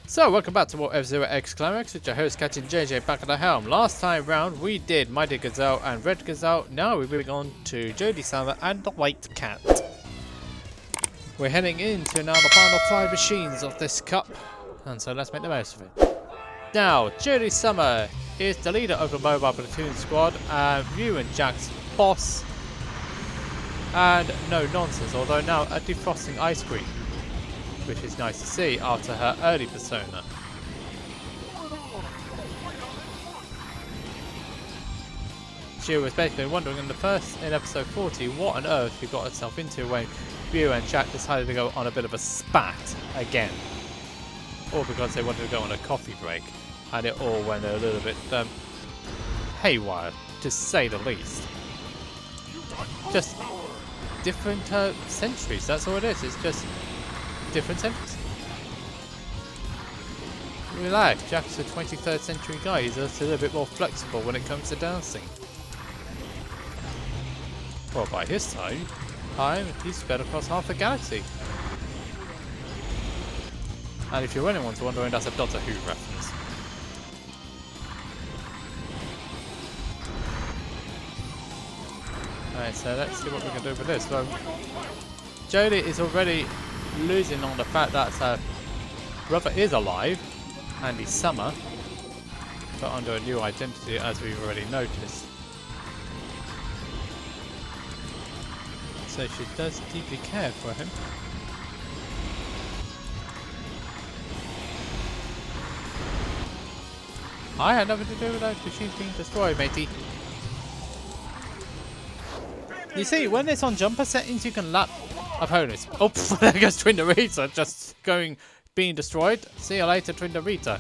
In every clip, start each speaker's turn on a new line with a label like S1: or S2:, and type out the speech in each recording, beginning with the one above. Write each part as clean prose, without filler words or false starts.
S1: So, welcome back to more F-Zero X Climax with your host Captain JJ back at the helm. Last time round we did Mighty Gazelle and Red Gazelle. Now we're moving on to Jodie Summer and the White Cat. We're heading into now the final 5 machines of this cup, and so let's make the most of it. Now, Jodie Summer is the leader of the mobile platoon squad, and Ryu and Jack's boss. And no nonsense, although now a defrosting ice cream, which is nice to see after her early persona. She was basically wondering in episode 40 what on earth she got herself into when Billow and Jack decided to go on a bit of a spat again. All because they wanted to go on a coffee break, and it all went a little bit haywire, to say the least. Just different centuries, that's all it is, it's just different centuries. Relax, Jack's a 23rd century guy, he's just a little bit more flexible when it comes to dancing. Well, by his time, he's spread across half the galaxy. And if you're anyone's wondering, that's a Doctor Who reference. Alright, so let's see what we can do with this. Well, Jodie is already losing on the fact that her brother is alive, and he's Summer, but under a new identity, as we've already noticed. So she does deeply care for him. I had nothing to do with those machines being destroyed, matey. You see, when it's on jumper settings, you can lap opponents. Oh, there goes Twin Dorita, just being destroyed. See you later, Twin Dorita.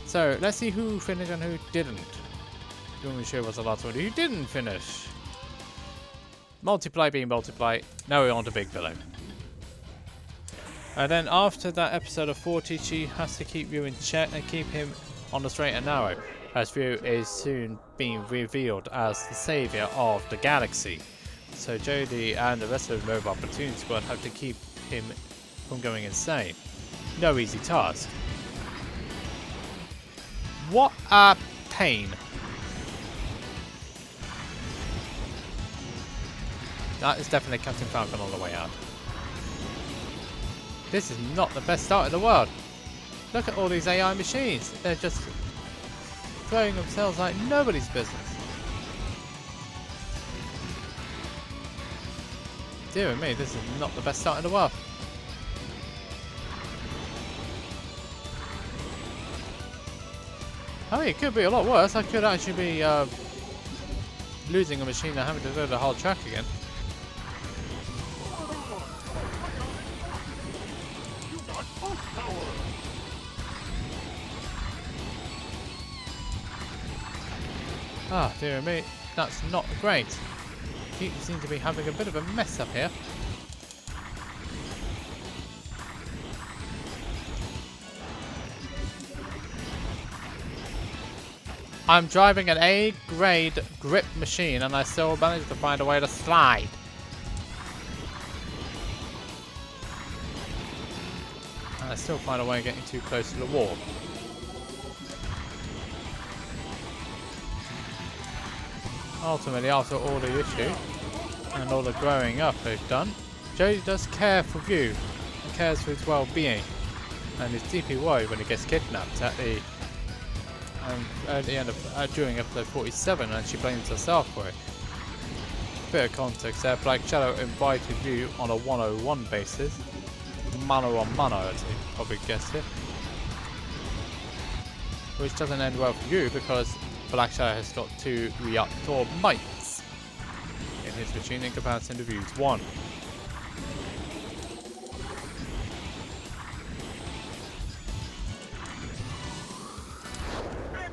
S1: So, let's see who finished and who didn't. Doing sure was the last one who didn't finish. Multiply being multiply. Now we're on to Big Billow. And then after that episode of 40, she has to keep you in check and keep him on the straight and narrow, as Ryu is soon being revealed as the saviour of the galaxy. So Jodie and the rest of the mobile platoon squad have to keep him from going insane. No easy task. What a pain. That is definitely Captain Falcon on the way out. This is not the best start in the world. Look at all these AI machines. They're just throwing themselves like nobody's business. Dear me, this is not the best start in the world. I mean, it could be a lot worse. I could actually be losing a machine and having to do the whole track again. Ah, dear me, that's not great. He seems to be having a bit of a mess up here. I'm driving an A-grade grip machine and I still managed to find a way to slide. And I still find a way of getting too close to the wall. Ultimately, after all the issue and all the growing up they've done, Jodie does care for Ryu and cares for his well-being, and is deeply worried when he gets kidnapped at the end of during episode 47, and she blames herself for it. Bit of context there: Black Shadow invited Ryu on a 101 basis, mano on mano, as you probably guessed it, which doesn't end well for Ryu because Black Shadow has got 2 reactor mites in his machine in comparison to Ryu's 1.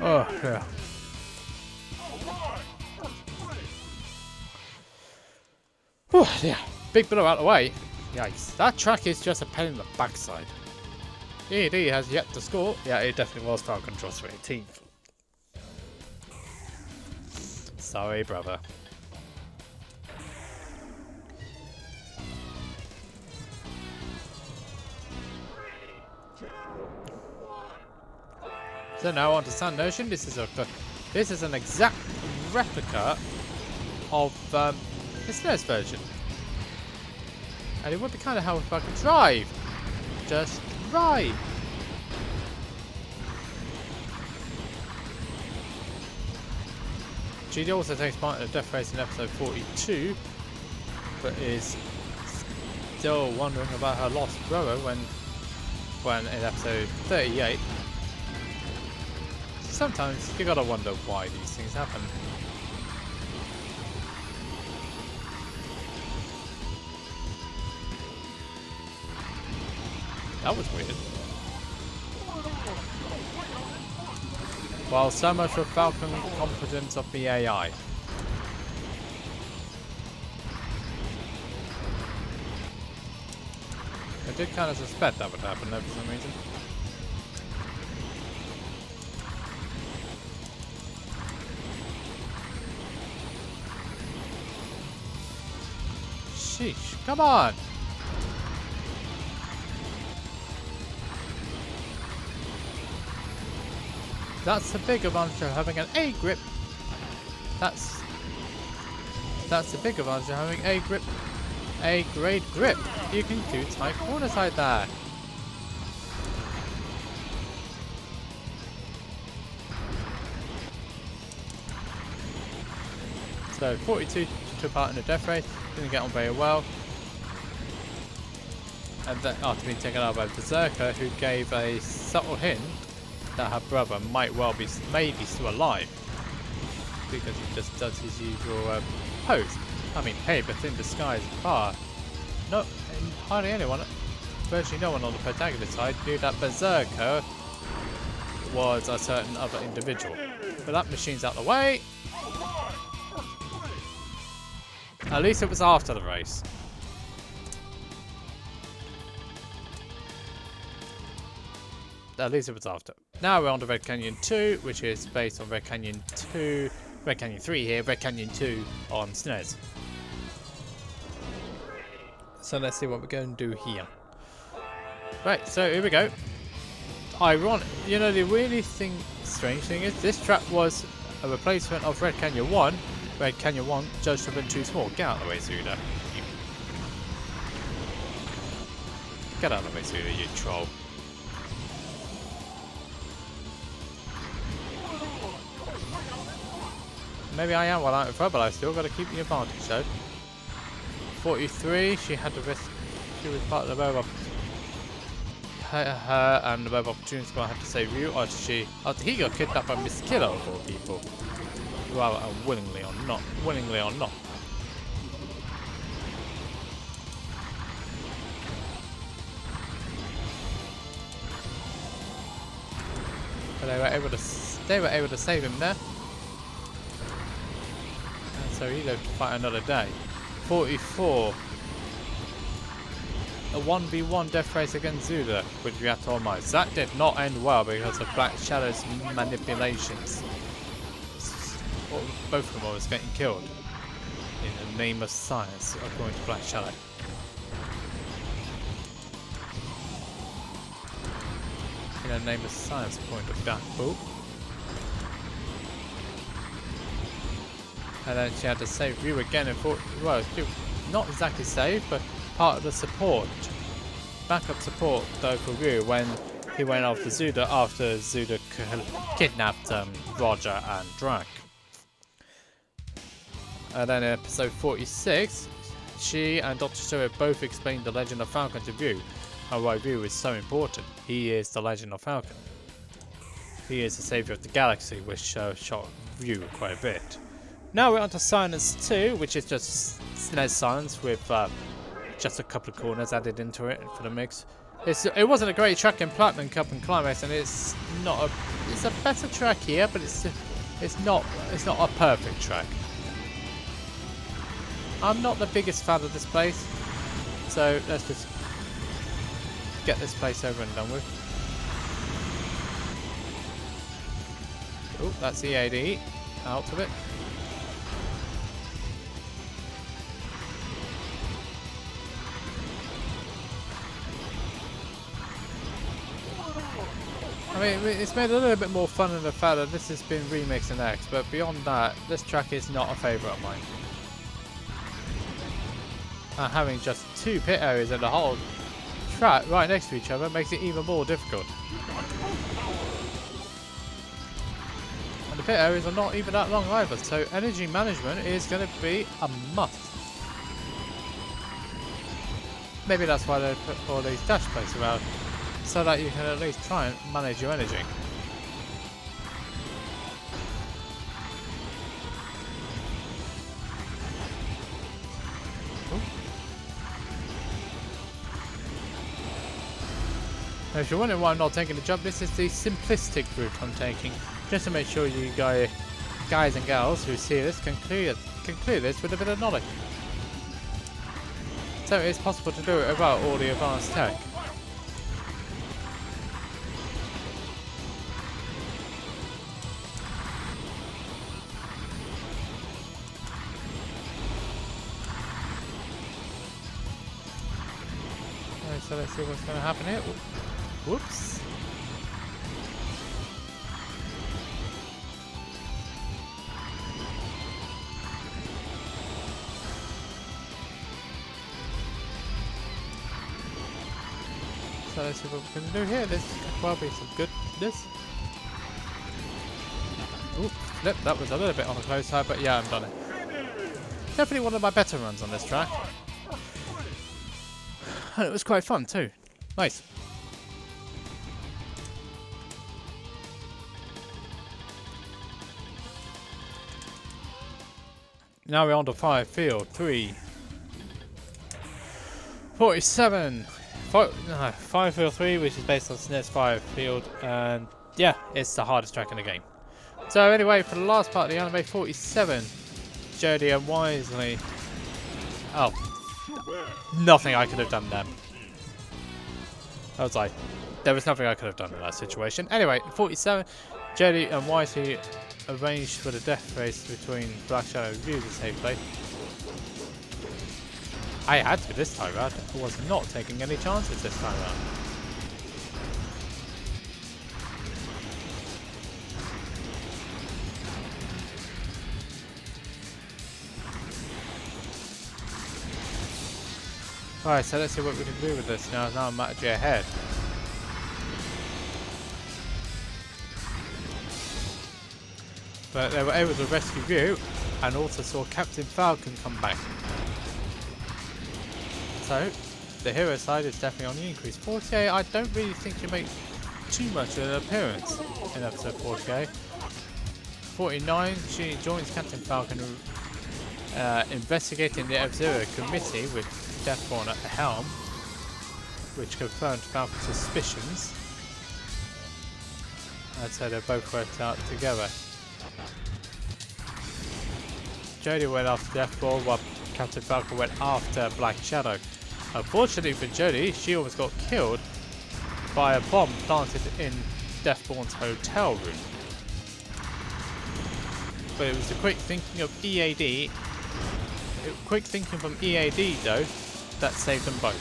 S1: Oh, yeah. Whew, yeah. Big Billow out of the way. Yikes. That track is just a pain in the backside. ED has yet to score. Yeah, it definitely was Falcon Cross for 18th. Sorry, brother. So now on to Sun Ocean. This is an exact replica of the SNES version. And it would be kind of helpful if I could drive. Just drive. She also takes part in a death race in episode 42, but is still wondering about her lost brother when in episode 38. Sometimes you gotta wonder why these things happen. That was weird. Well, so much for Falcon confidence of the AI. I did kind of suspect that would happen though for some reason. Sheesh, come on! That's the big advantage of having an A grip. That's the big advantage of having A grip. A grade grip. You can do tight corners like that. So 42 took part in the death race, didn't get on very well. And then after being taken out by Berserker, who gave a subtle hint that her brother might well be maybe still alive. Because he just does his usual pose. I mean, hey, but in disguise far. No, hardly anyone, virtually no one on the protagonist side knew that Berserker was a certain other individual. But that machine's out of the way. At least it was after the race. At least it was after. Now we're on to Red Canyon 2, which is based on Red Canyon 2, Red Canyon 3 here, Red Canyon 2 on SNES. So let's see what we're going to do here. Right, so here we go. Ironic, you know, the really strange thing is this track was a replacement of Red Canyon 1. Red Canyon 1 judged to have been too small. Get out of the way, Zuda. Get out of the way, Zuda, you troll. Maybe I am well out of her, but I've still got to keep the advantage though. 43, she had the risk. She was part of the web her and the web opportunity squad had to save Ryu after he got kidnapped by Miss Killer of all people. Well, willingly or not. Willingly or not. But they were able to save him there. And so he lived to fight another day. 44. A 1v1 death race against Zuda with Reactor Mice. That did not end well because of Black Shadow's manipulations. Both of them was getting killed in the name of science, according to Black Shadow. In the name of science, according to that book. And then she had to save Ryu again and thought, well, not exactly save, but part of the support, backup support though for Ryu when he went after Zuda after Zuda kidnapped Roger and Drac. And then in episode 46, she and Dr. Stewart both explained the legend of Falcon to Ryu, and why Ryu is so important. He is the legend of Falcon. He is the savior of the galaxy, which shot Ryu quite a bit. Now we're on to Silence 2, which is just SNES Silence with just a couple of corners added into it for the mix. It wasn't a great track in Platinum Cup and Climax, and it's a better track here, but it's not a perfect track. I'm not the biggest fan of this place, so let's just get this place over and done with. Oh, that's the AD out of it. I mean, it's made a little bit more fun in the fact that this has been remixed in X, but beyond that, this track is not a favourite of mine. And having just 2 pit areas in the whole track right next to each other makes it even more difficult. And the pit areas are not even that long either, so energy management is going to be a must. Maybe that's why they put all these dash plates around, so that you can at least try and manage your energy. Now, if you're wondering why I'm not taking the jump, this is the simplistic route I'm taking, just to make sure you guys and gals who see this can clear this with a bit of knowledge. So it's possible to do it without all the advanced tech. Alright, so let's see what's going to happen here. Whoops. So let's see what we can do here. This could well be some goodness. Ooh, flip. That was a little bit on the close side, but yeah, I've done it. Definitely one of my better runs on this track. And it was quite fun too. Nice. Now we're on to 5 field 3. 47. 5 field 3, which is based on SNES 5 field, and yeah, it's the hardest track in the game. So anyway, for the last part of the anime, 47, Jody and Wisely. Oh, nothing I could have done then. I was like, there was nothing I could have done in that situation. Anyway, 47, Jody and Wisely arranged for the death race between Black Shadow and View to take place. I had to this time round. I was not taking any chances this time round. Alright, so let's see what we can do with this now. Now I'm actually ahead. But they were able to rescue View and also saw Captain Falcon come back. So, the hero side is definitely on the increase. 48, I don't really think you make too much of an appearance in episode 48. 49, she joins Captain Falcon investigating the F-Zero committee with Deathborn at the helm, which confirmed Falcon's suspicions. And so they both worked out together. Jodie went after Deathborn while Captain Falcon went after Black Shadow. Unfortunately for Jodie, she almost got killed by a bomb planted in Deathborn's hotel room. But it was the quick thinking of EAD, though, that saved them both.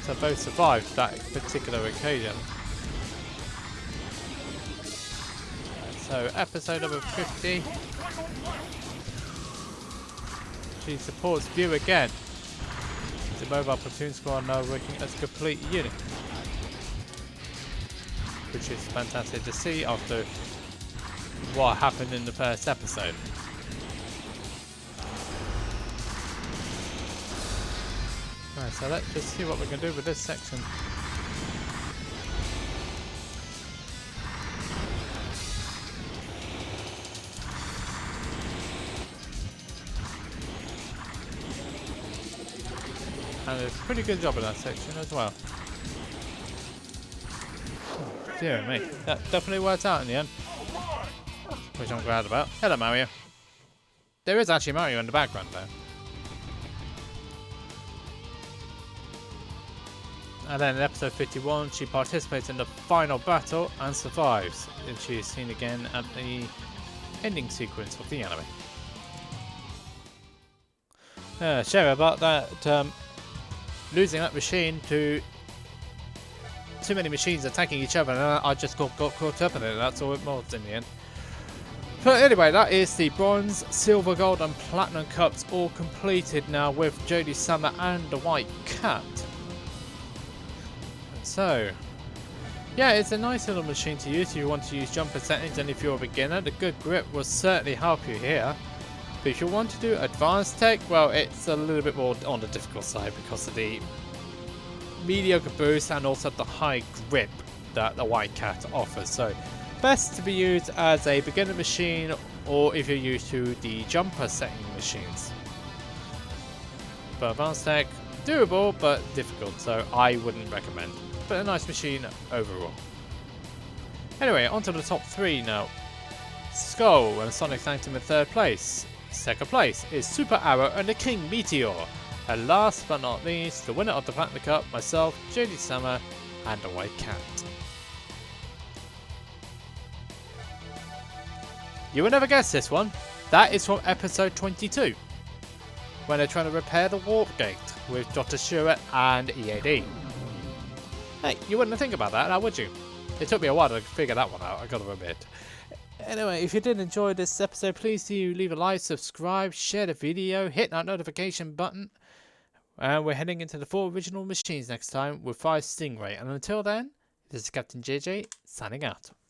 S1: So both survived that particular occasion. So episode number 50. She supports View again. The mobile platoon squad now working as a complete unit, which is fantastic to see after what happened in the first episode. Right, so let's just see what we can do with this section. And a pretty good job in that section as well. Oh, dear me, that definitely worked out in the end, which I'm glad about. Hello, Mario. There is actually Mario in the background though. And then in episode 51, she participates in the final battle and survives. And she is seen again at the ending sequence of the anime. Sorry about that. Losing that machine to too many machines attacking each other, and I just got caught up in it. That's all it was in the end. But anyway, that is the bronze, silver, gold, and platinum cups all completed now with Jodie Summer and the White Cat. So, yeah, it's a nice little machine to use if you want to use jumper settings, and if you're a beginner, the good grip will certainly help you here. But if you want to do advanced tech, well, it's a little bit more on the difficult side because of the mediocre boost and also the high grip that the White Cat offers. So, best to be used as a beginner machine, or if you're used to the jumper setting machines. But advanced tech, doable but difficult, so I wouldn't recommend. But a nice machine overall. Anyway, on to the top 3 now. Skull and Sonic Sanctum in 3rd place. Second place is Super Arrow and the King Meteor. And last but not least, the winner of the Platinum Cup, myself, Jodie Summer, and the White Cat. You will never guess this one. That is from episode 22, when they're trying to repair the warp gate with Dr. Stewart and EAD. Hey, you wouldn't think about that, now would you? It took me a while to figure that one out, I gotta admit. Anyway, if you did enjoy this episode, please do leave a like, subscribe, share the video, hit that notification button. And we're heading into the 4 original machines next time with 5 Stingray. And until then, this is Captain JJ signing out.